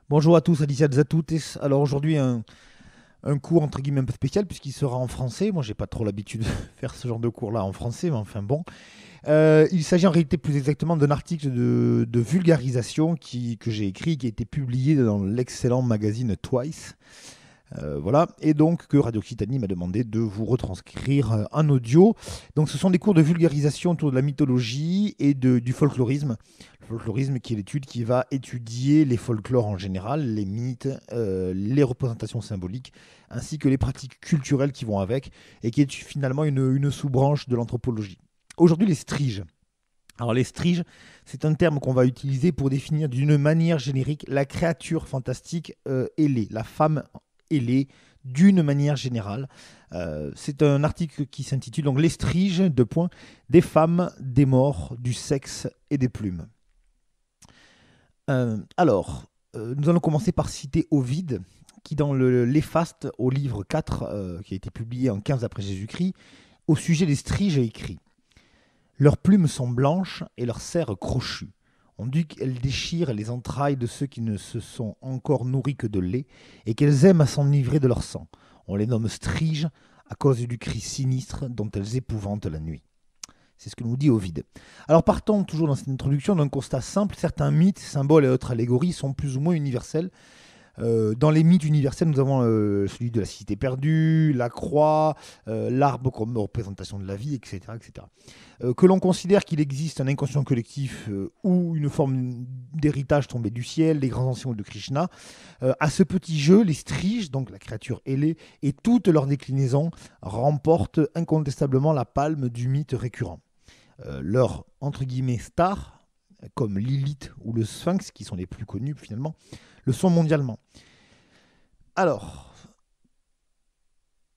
Bonjour à tous, Alicia Zatoutes. Alors aujourd'hui, un cours entre guillemets un peu spécial puisqu'il sera en français. Moi, j'ai pas trop l'habitude de faire ce genre de cours-là en français, mais enfin bon. Il s'agit en réalité plus exactement d'un article de vulgarisation que j'ai écrit, qui a été publié dans l'excellent magazine Twice. Voilà, et donc que Radio Occitanie m'a demandé de vous retranscrire en audio. Donc ce sont des cours de vulgarisation autour de la mythologie et du folklorisme. Le folklorisme qui est l'étude qui va étudier les folklores en général, les mythes, les représentations symboliques, ainsi que les pratiques culturelles qui vont avec, et qui est finalement une sous-branche de l'anthropologie. Aujourd'hui, les striges. Alors les striges, c'est un terme qu'on va utiliser pour définir d'une manière générique la créature fantastique ailée, la femme ailée d'une manière générale. C'est un article qui s'intitule donc Les striges, des femmes, des morts, du sexe et des plumes. Nous allons commencer par citer Ovide, qui dans l'Éphaste, au livre 4, qui a été publié en 15 après Jésus-Christ, au sujet des striges a écrit « Leurs plumes sont blanches et leurs serres crochues. On dit qu'elles déchirent les entrailles de ceux qui ne se sont encore nourris que de lait et qu'elles aiment à s'enivrer de leur sang. On les nomme striges à cause du cri sinistre dont elles épouvantent la nuit. » C'est ce que nous dit Ovide. Alors partons toujours dans cette introduction d'un constat simple. Certains mythes, symboles et autres allégories sont plus ou moins universels. Dans les mythes universels, nous avons celui de la cité perdue, la croix, l'arbre comme représentation de la vie, etc. etc. Que l'on considère qu'il existe un inconscient collectif ou une forme d'héritage tombé du ciel, les grands anciens de Krishna, à ce petit jeu, les striges, donc la créature ailée, et toutes leurs déclinaisons remportent incontestablement la palme du mythe récurrent. Leurs entre guillemets stars, comme Lilith ou le Sphinx, qui sont les plus connus finalement, le sont mondialement. Alors,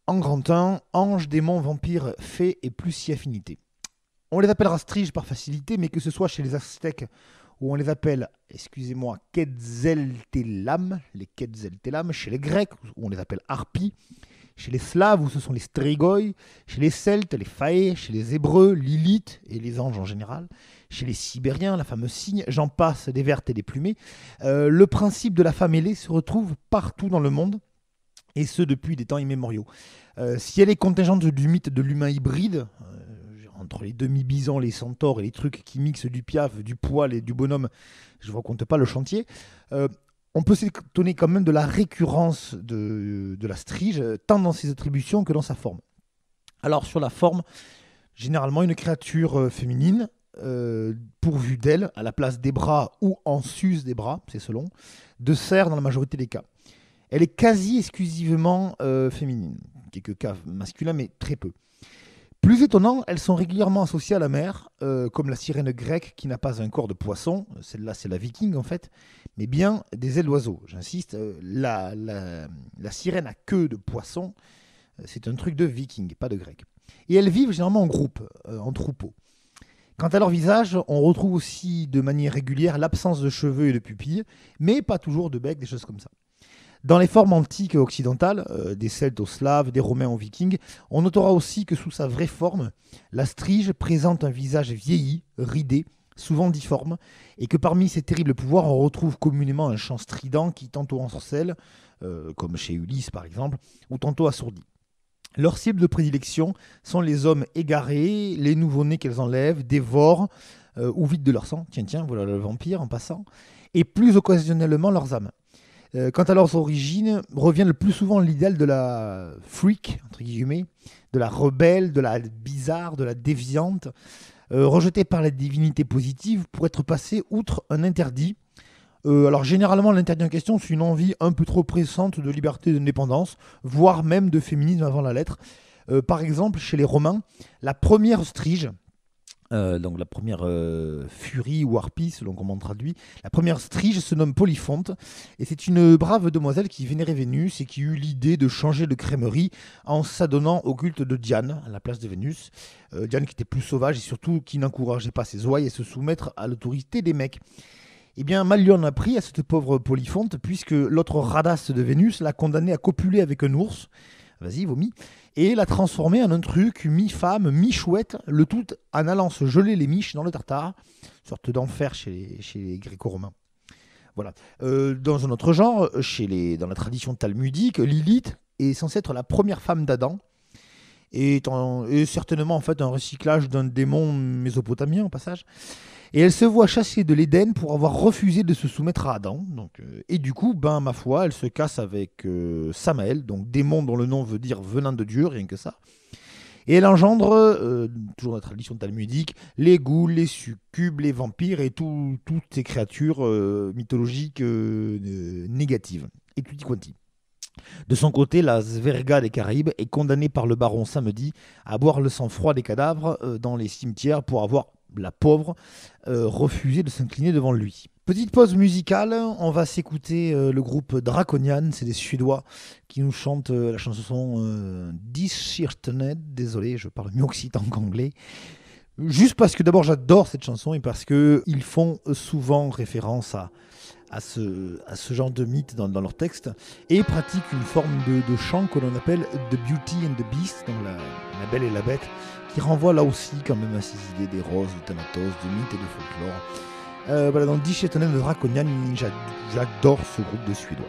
en grand 1, anges, démons, vampires, fées et plus si affinités. On les appellera striges par facilité, mais que ce soit chez les Aztèques, où on les appelle, excusez-moi, Quetzaltelam, les Quetzaltelam, chez les Grecs, où on les appelle harpies, chez les Slaves, où ce sont les strigoi, chez les Celtes, les Fae, chez les Hébreux, Lilith et les anges en général, chez les Sibériens, la fameuse cygne, j'en passe, des vertes et des plumées. Le principe de la femme ailée se retrouve partout dans le monde, et ce depuis des temps immémoriaux. Si elle est contingente du mythe de l'humain hybride, entre les demi-bisons, les centaures et les trucs qui mixent du piaf, du poil et du bonhomme, je ne vous raconte pas le chantier, on peut s'étonner quand même de la récurrence de la strige, tant dans ses attributions que dans sa forme. Alors sur la forme, généralement une créature féminine, pourvue d'ailes à la place des bras ou en sus des bras, c'est selon, de cerfs dans la majorité des cas. Elle est quasi exclusivement féminine, quelques cas masculins mais très peu. Plus étonnant, elles sont régulièrement associées à la mer, comme la sirène grecque qui n'a pas un corps de poisson, celle-là c'est la viking en fait, mais bien des ailes d'oiseau. J'insiste, la sirène à queue de poisson, c'est un truc de viking, pas de grec. Et elles vivent généralement en groupe, en troupeau. Quant à leur visage, on retrouve aussi de manière régulière l'absence de cheveux et de pupilles, mais pas toujours de bec, des choses comme ça. Dans les formes antiques occidentales, des Celtes aux Slaves, des Romains aux Vikings, on notera aussi que sous sa vraie forme, la strige présente un visage vieilli, ridé, souvent difforme, et que parmi ses terribles pouvoirs, on retrouve communément un chant strident qui tantôt ensorcelle, comme chez Ulysse par exemple, ou tantôt assourdit. Leurs cibles de prédilection sont les hommes égarés, les nouveau-nés qu'elles enlèvent, dévorent ou vident de leur sang, tiens, voilà le vampire en passant, et plus occasionnellement leurs âmes. Quant à leurs origines, revient le plus souvent l'idéal de la freak, entre guillemets, de la rebelle, de la bizarre, de la déviante, rejetée par la divinité positive pour être passée outre un interdit. Alors généralement, l'interdit en question, c'est une envie un peu trop pressante de liberté et d'indépendance, voire même de féminisme avant la lettre. Par exemple, chez les Romains, la première strige, donc la première furie ou harpie, selon comment on traduit, la première strige se nomme Polyphonte, et c'est une brave demoiselle qui vénérait Vénus et qui eut l'idée de changer de crèmerie en s'adonnant au culte de Diane à la place de Vénus. Diane qui était plus sauvage et surtout qui n'encourageait pas ses ouailles à se soumettre à l'autorité des mecs. Eh bien, mal lui en a pris à cette pauvre Polyphonte, puisque l'autre radasse de Vénus l'a condamnée à copuler avec un ours. Vas-y, vomis. Et l'a transformée en un truc mi-femme, mi-chouette, le tout en allant se geler les miches dans le tartare, sorte d'enfer chez les Gréco-Romains. Voilà. Dans un autre genre, dans la tradition talmudique, Lilith est censée être la première femme d'Adam et est certainement en fait un recyclage d'un démon mésopotamien au passage. Et elle se voit chassée de l'Éden pour avoir refusé de se soumettre à Adam. Et du coup, ma foi, elle se casse avec Samaël, donc démon dont le nom veut dire venant de Dieu, rien que ça. Et elle engendre, toujours dans la tradition talmudique, les ghouls, les succubes, les vampires et toutes ces créatures mythologiques négatives. Et tutti quanti. De son côté, la Sverga des Caraïbes est condamnée par le baron Samedi à boire le sang froid des cadavres dans les cimetières pour avoir, la pauvre, refusé de s'incliner devant lui. Petite pause musicale, on va s'écouter le groupe Draconian, c'est des Suédois qui nous chantent la chanson Disshirtened, désolé, je parle mieux occitan qu'anglais. Juste parce que d'abord j'adore cette chanson et parce qu'ils font souvent référence à ce genre de mythe dans leur texte et pratiquent une forme de chant que l'on appelle The Beauty and the Beast, donc la Belle et la Bête, qui renvoie là aussi quand même à ces idées des roses, de Thanatos, de mythes et de folklore. Voilà, donc Disshirtened de Draconian, j'adore ce groupe de Suédois.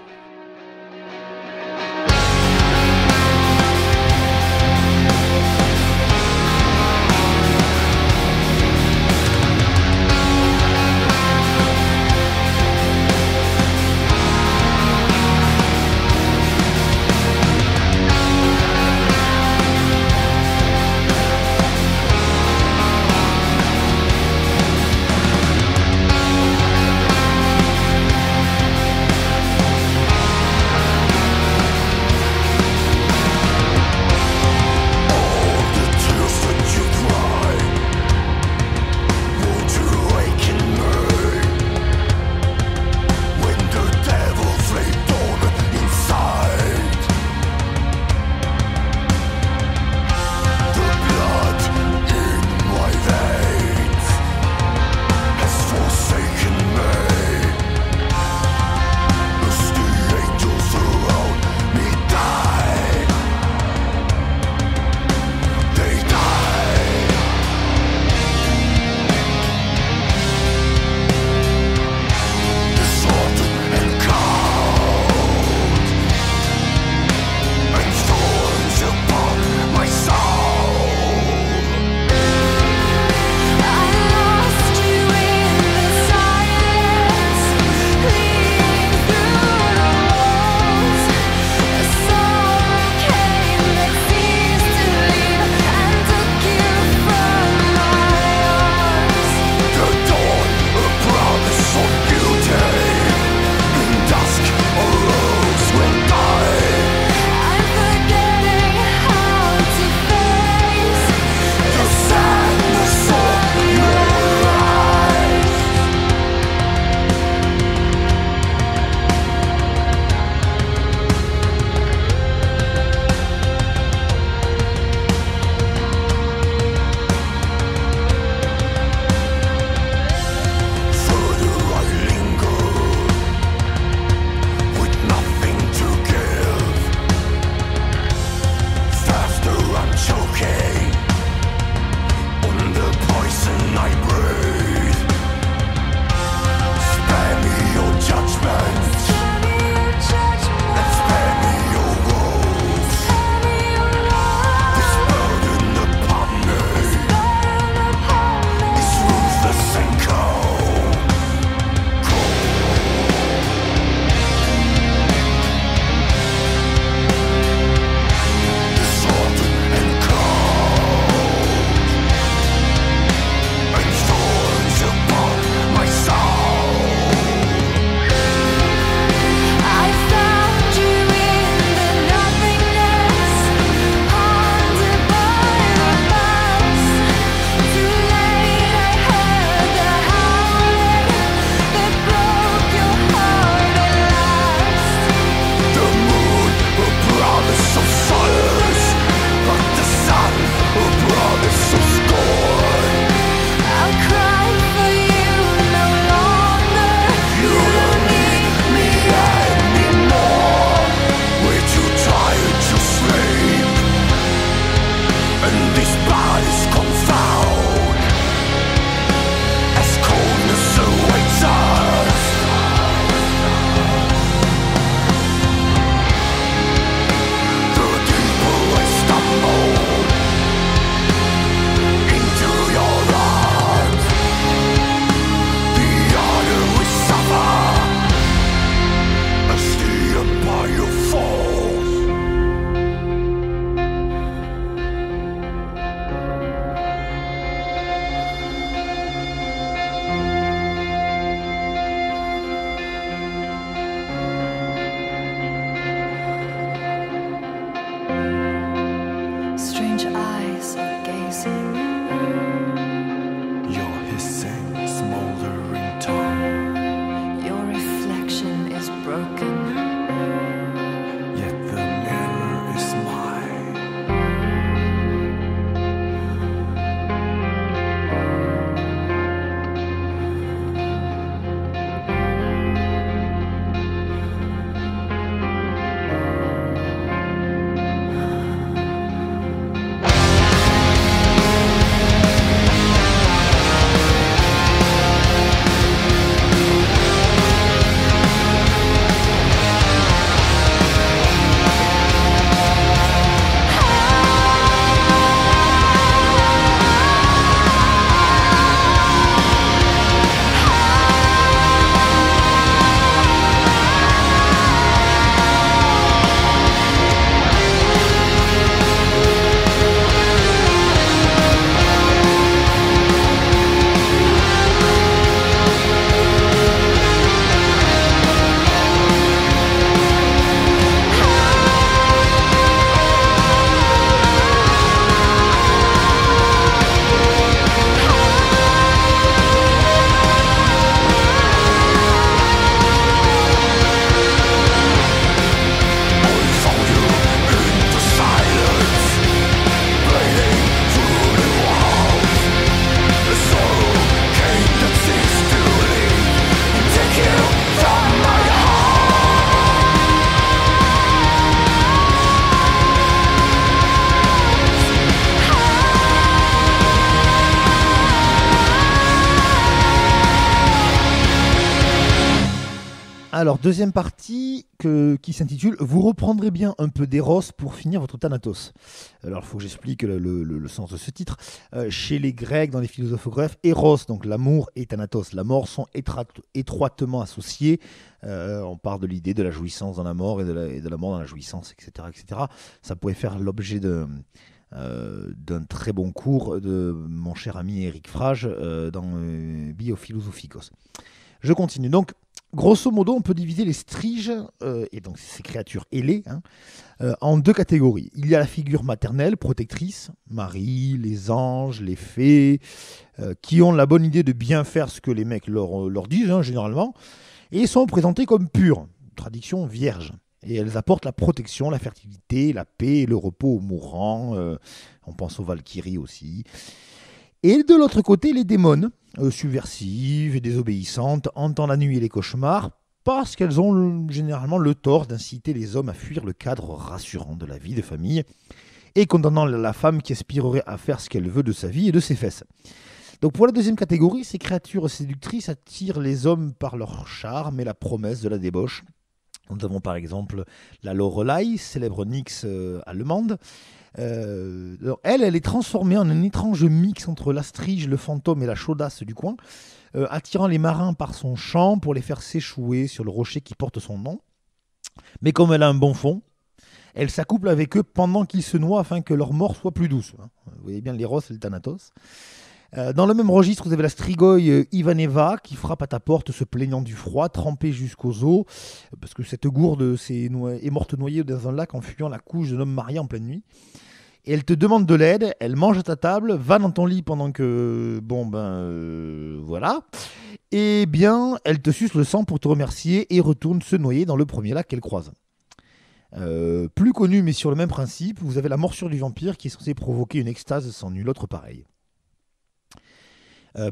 Alors, deuxième partie qui s'intitule « Vous reprendrez bien un peu d'Eros pour finir votre Thanatos ». Alors, il faut que j'explique le sens de ce titre. Chez les Grecs, dans les philosophographes, Eros, donc l'amour, et Thanatos, la mort, sont étroitement associés. On part de l'idée de la jouissance dans la mort et de la mort dans la jouissance, etc. etc. Ça pourrait faire l'objet d'un très bon cours de mon cher ami Eric Frage dans Biophilosophicos. Je continue. Donc, grosso modo, on peut diviser les striges, et donc ces créatures ailées, en deux catégories. Il y a la figure maternelle, protectrice, Marie, les anges, les fées, qui ont la bonne idée de bien faire ce que les mecs leur disent, généralement, et sont présentées comme pures, traduction vierge. Et elles apportent la protection, la fertilité, la paix et le repos aux mourants. On pense aux Valkyries aussi. Et de l'autre côté, les démons, subversives et désobéissantes, hantant la nuit et les cauchemars, parce qu'elles ont généralement le tort d'inciter les hommes à fuir le cadre rassurant de la vie de famille et condamnant la femme qui aspirerait à faire ce qu'elle veut de sa vie et de ses fesses. Donc pour la deuxième catégorie, ces créatures séductrices attirent les hommes par leur charme et la promesse de la débauche. Nous avons par exemple la Lorelei, célèbre nyx allemande. Elle est transformée en un étrange mix entre l'astrige, le fantôme et la chaudasse du coin, attirant les marins par son chant pour les faire s'échouer sur le rocher qui porte son nom. Mais comme elle a un bon fond, elle s'accouple avec eux pendant qu'ils se noient afin que leur mort soit plus douce. Vous voyez bien l'Eros et le Thanatos. Dans le même registre, vous avez la strigoi Ivaneva qui frappe à ta porte se plaignant du froid, trempée jusqu'aux os, parce que cette gourde est morte noyée dans un lac en fuyant la couche d'un homme marié en pleine nuit. Et elle te demande de l'aide, elle mange à ta table, va dans ton lit pendant que... voilà. Et bien, elle te suce le sang pour te remercier et retourne se noyer dans le premier lac qu'elle croise. Plus connu mais sur le même principe, vous avez la morsure du vampire qui est censée provoquer une extase sans nul autre pareil.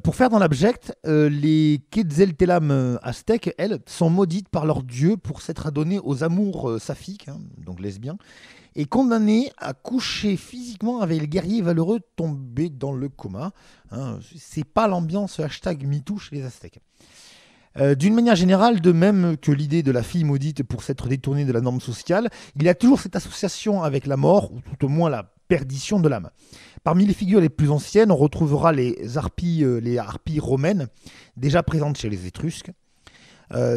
Pour faire dans l'abject, les Quetzaltelam aztèques, elles, sont maudites par leur dieu pour s'être adonnées aux amours saphiques, donc lesbiens, et condamnées à coucher physiquement avec les guerriers valeureux tombés dans le coma. C'est pas l'ambiance #MeToo chez les aztèques. D'une manière générale, de même que l'idée de la fille maudite pour s'être détournée de la norme sociale, il y a toujours cette association avec la mort, ou tout au moins la perdition de l'âme. Parmi les figures les plus anciennes, on retrouvera les harpies romaines, déjà présentes chez les Étrusques.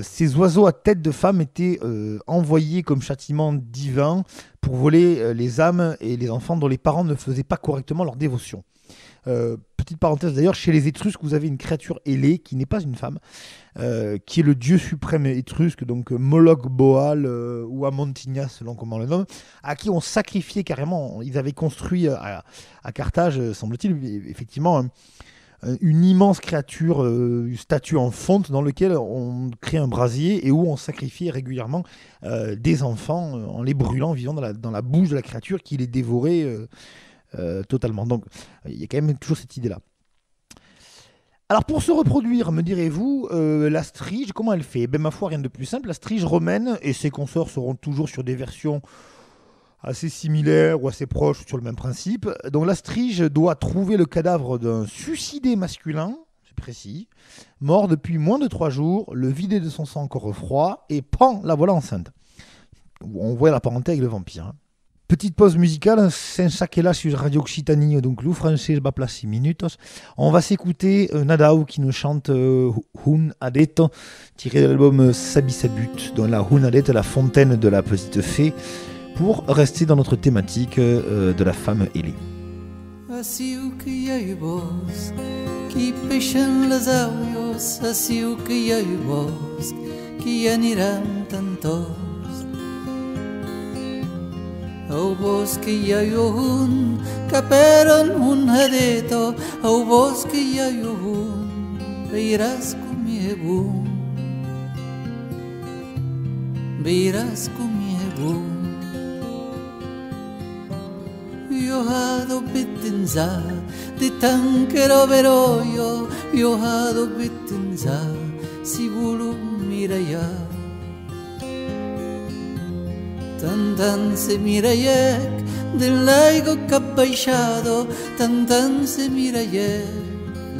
Ces oiseaux à tête de femme étaient envoyés comme châtiment divin pour voler les âmes et les enfants dont les parents ne faisaient pas correctement leur dévotion. Petite parenthèse d'ailleurs, chez les Étrusques, vous avez une créature ailée qui n'est pas une femme, qui est le dieu suprême étrusque, donc Moloch Boal ou Amontignas selon comment on le nomme, à qui on sacrifiait carrément. Ils avaient construit à Carthage, semble-t-il, effectivement, une immense créature, une statue en fonte dans laquelle on crée un brasier et où on sacrifiait régulièrement des enfants en les brûlant vivant dans la bouche de la créature qui les dévorait totalement. Donc il y a quand même toujours cette idée-là. Alors pour se reproduire, me direz-vous, la strige, comment elle fait? Ma foi, rien de plus simple. La strige romaine et ses consorts seront toujours sur des versions assez similaires ou assez proches sur le même principe. Donc la strige doit trouver le cadavre d'un suicidé masculin, c'est précis, mort depuis moins de 3 jours, le vider de son sang encore froid, et pan, la voilà enceinte. On voit la parenté avec le vampire. Petite pause musicale, senza che là sur Radio Occitanie, donc le français va placer 6 minutes. On va s'écouter Nadao qui nous chante Hun Adet, tiré de l'album Sabi Sabut, dans la Hun Adet, la fontaine de la petite fée, pour rester dans notre thématique de la femme ailée. Asiu que hi ha bosc, qui peixen les aules, asiu que hi ha bosc, qui aniran tantos. Au bosque hi ha un, que peren un hadeto, au bosque hi ha un, veiràs com hi ha un, veiràs com hi ha un. Io hado bittinza, di tanchero veroio, io hado bittinza, si volum miraiar. Tan se miraiec, dell'aigo capbaixado, tan se miraiec,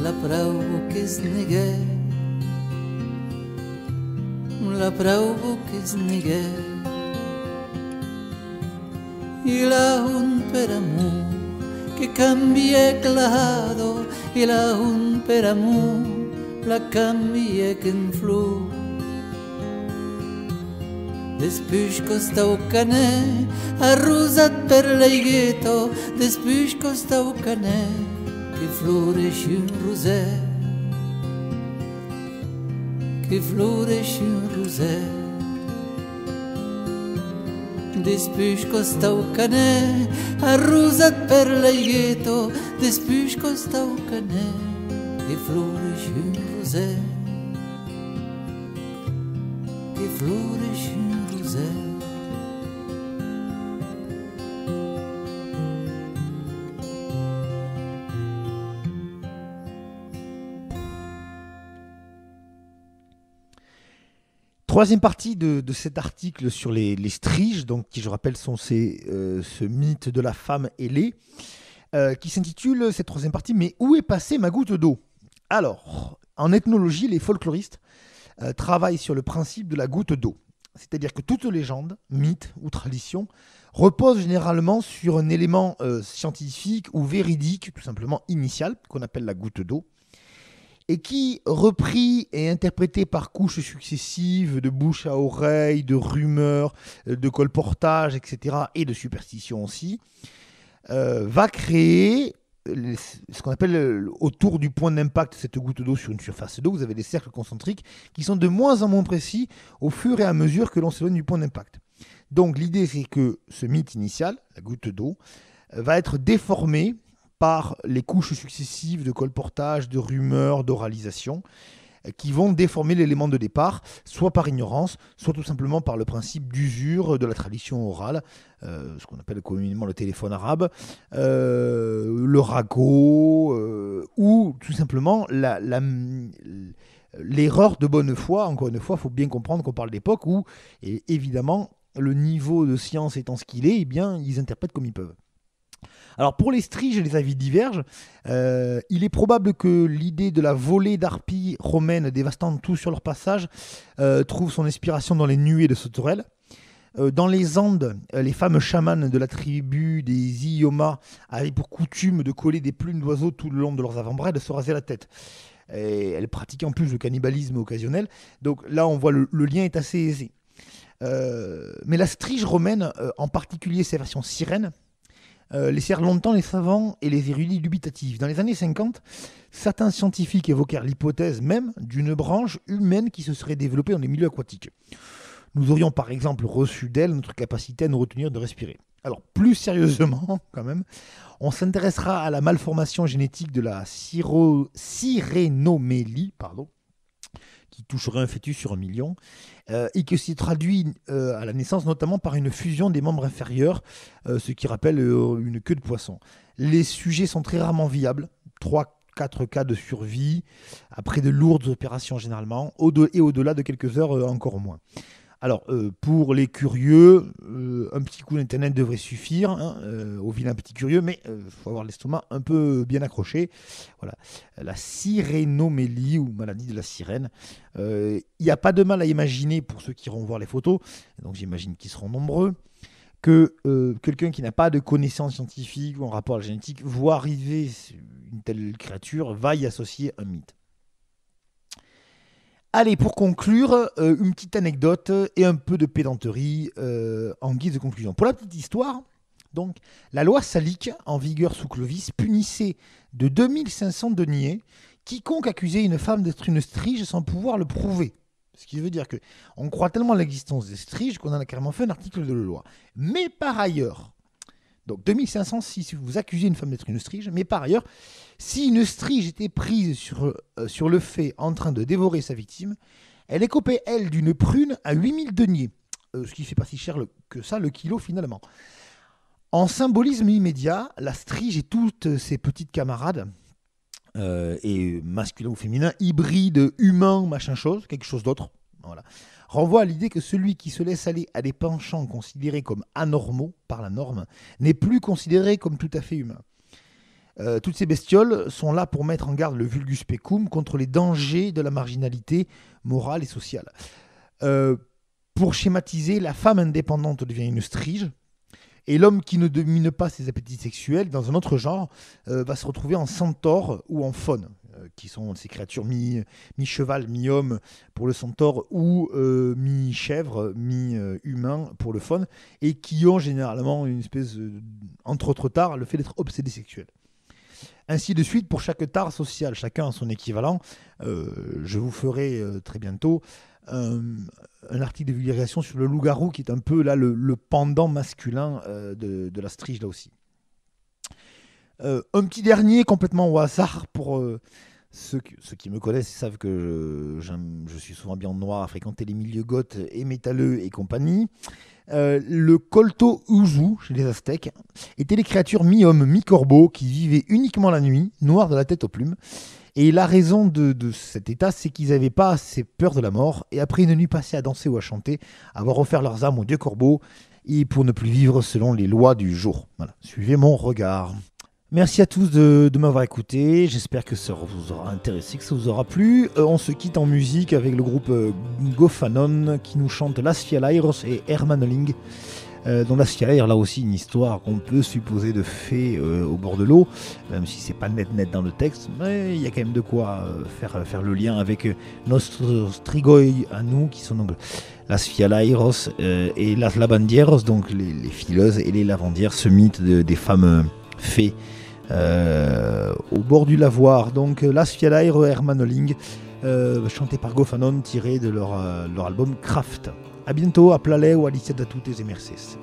la prau que es negué. la prauvo che snighe. Il a un per amor che cambia clado, il a un per amor la cambia che influ. Després costa o canet, arrosat per l'aigueto, després costa o canet, que floreix un roset, que floreix un roset. Després costa o canet, arrosat per l'aigueto, després costa o canet, que floreix un roset, que floreix un roset. Troisième partie de cet article sur les striges, donc, qui je rappelle sont ce mythe de la femme ailée, qui s'intitule cette troisième partie « Mais où est passée ma goutte d'eau ?» Alors, en ethnologie, les folkloristes travaillent sur le principe de la goutte d'eau. C'est-à-dire que toute légende, mythe ou tradition repose généralement sur un élément scientifique ou véridique, tout simplement initial, qu'on appelle la goutte d'eau, et qui, repris et interprété par couches successives de bouche à oreille, de rumeurs, de colportage, etc., et de superstitions aussi, va créer ce qu'on appelle autour du point d'impact de cette goutte d'eau sur une surface d'eau. Vous avez des cercles concentriques qui sont de moins en moins précis au fur et à mesure que l'on s'éloigne du point d'impact. Donc l'idée, c'est que ce mythe initial, la goutte d'eau, va être déformé par les couches successives de colportage, de rumeurs, d'oralisation, qui vont déformer l'élément de départ, soit par ignorance, soit tout simplement par le principe d'usure de la tradition orale, ce qu'on appelle communément le téléphone arabe, le ragot, ou tout simplement l'erreur de bonne foi. Encore une fois, il faut bien comprendre qu'on parle d'époque où, et évidemment, le niveau de science étant ce qu'il est, eh bien, ils interprètent comme ils peuvent. Alors pour les striges, les avis divergent. Il est probable que l'idée de la volée d'harpies romaines dévastant tout sur leur passage trouve son inspiration dans les nuées de sauterelles. Dans les Andes, les femmes chamanes de la tribu des Ioma avaient pour coutume de coller des plumes d'oiseaux tout le long de leurs avant-bras et de se raser la tête. Et elles pratiquaient en plus le cannibalisme occasionnel. Donc là, on voit le lien est assez aisé. Mais la strige romaine, en particulier ses versions sirènes, laissèrent longtemps les savants et les érudits dubitatifs. Dans les années 50, certains scientifiques évoquèrent l'hypothèse même d'une branche humaine qui se serait développée dans les milieux aquatiques. Nous aurions par exemple reçu d'elle notre capacité à nous retenir de respirer. Alors plus sérieusement quand même, on s'intéressera à la malformation génétique de la sirénomélie, qui toucherait un fœtus sur 1 million, et qui s'y traduit à la naissance notamment par une fusion des membres inférieurs, ce qui rappelle une queue de poisson. Les sujets sont très rarement viables, 3-4 cas de survie, après de lourdes opérations généralement, et au-delà de quelques heures encore moins. Alors, pour les curieux, un petit coup d'internet devrait suffire, au vilain petit curieux, mais il faut avoir l'estomac un peu bien accroché. Voilà. La sirénomélie, ou maladie de la sirène, il n'y a pas de mal à imaginer, pour ceux qui iront voir les photos, donc j'imagine qu'ils seront nombreux, que quelqu'un qui n'a pas de connaissances scientifiques ou en rapport à la génétique voit arriver une telle créature, va y associer un mythe. Allez, pour conclure, une petite anecdote et un peu de pédanterie en guise de conclusion. Pour la petite histoire, donc, la loi salique, en vigueur sous Clovis, punissait de 2500 deniers quiconque accusait une femme d'être une strige sans pouvoir le prouver. Ce qui veut dire qu'on croit tellement à l'existence des striges qu'on en a carrément fait un article de loi. Mais par ailleurs, donc 2500 si vous accusez une femme d'être une strige, mais par ailleurs, si une strige était prise sur le fait en train de dévorer sa victime, elle écopait, elle, d'une prune à 8000 deniers, ce qui fait pas si cher que ça, le kilo finalement. En symbolisme immédiat, la strige et toutes ses petites camarades, et masculin ou féminin, hybride, humain, machin chose, quelque chose d'autre, voilà, renvoie à l'idée que celui qui se laisse aller à des penchants considérés comme anormaux par la norme n'est plus considéré comme tout à fait humain. Toutes ces bestioles sont là pour mettre en garde le vulgus pecum contre les dangers de la marginalité morale et sociale. Pour schématiser, la femme indépendante devient une strige, et l'homme qui ne domine pas ses appétits sexuels dans un autre genre va se retrouver en centaure ou en faune, qui sont ces créatures mi-cheval, mi-homme pour le centaure, ou mi-chèvre, mi-humain pour le faune, et qui ont généralement une espèce, entre autres tares, le fait d'être obsédés sexuels. Ainsi de suite pour chaque tare sociale, chacun a son équivalent. Je vous ferai très bientôt un article de vulgarisation sur le loup-garou, qui est un peu là le pendant masculin de la strige là aussi. Un petit dernier complètement au hasard pour ceux qui me connaissent savent que je suis souvent bien en noir à fréquenter les milieux goths et métalleux et compagnie. Le Colto Uzu chez les Aztèques étaient des créatures mi-homme, mi-corbeau qui vivaient uniquement la nuit, noirs de la tête aux plumes. Et la raison de cet état, c'est qu'ils n'avaient pas assez peur de la mort, et après une nuit passée à danser ou à chanter, avoir offert leurs âmes au dieu corbeau, et pour ne plus vivre selon les lois du jour. Voilà, suivez mon regard. Merci à tous de m'avoir écouté, j'espère que ça vous aura intéressé, que ça vous aura plu. On se quitte en musique avec le groupe Gofanon qui nous chante Las Fialairos et Hermanoling. Dans Las Fialairos, là aussi une histoire qu'on peut supposer de fées au bord de l'eau, même si c'est pas net dans le texte, mais il y a quand même de quoi faire le lien avec notre strigoi à nous, qui sont donc Las Fialairos et Las Lavandieros, donc les fileuses, et les lavandières, ce mythe des femmes fées au bord du lavoir. Donc Las Fialairos Hermanoling, chanté par Gofanon, tiré de leur album Craft. A bientôt, a Plaleu, Alicia da toutes et Mercedes.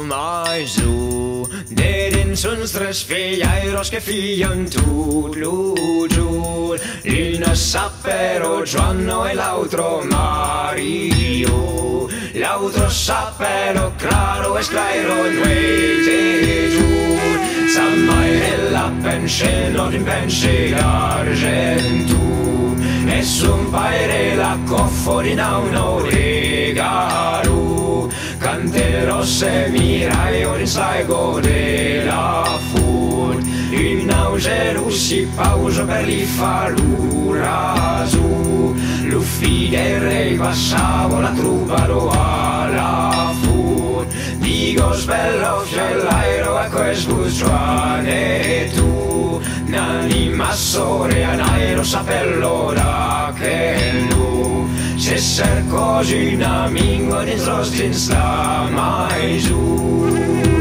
Mai zu den sunstres fiairos che fion tut lugiul il sappero Giovanno e l'altro Mario l'altro sappero claro e sclairo nuete giù Samai la pensiero in pensi argentu nessun paire la cofforina uno regalo Canterò se mirai ori sai gode la fur in nausea si pauso per li falura su l'uffi del re passavo la trubaro alla fur digo sbello fiallairo a questo suane tu n'anima sore anairo sapello da che lu Se ser così un amico di Zostin sta mai giù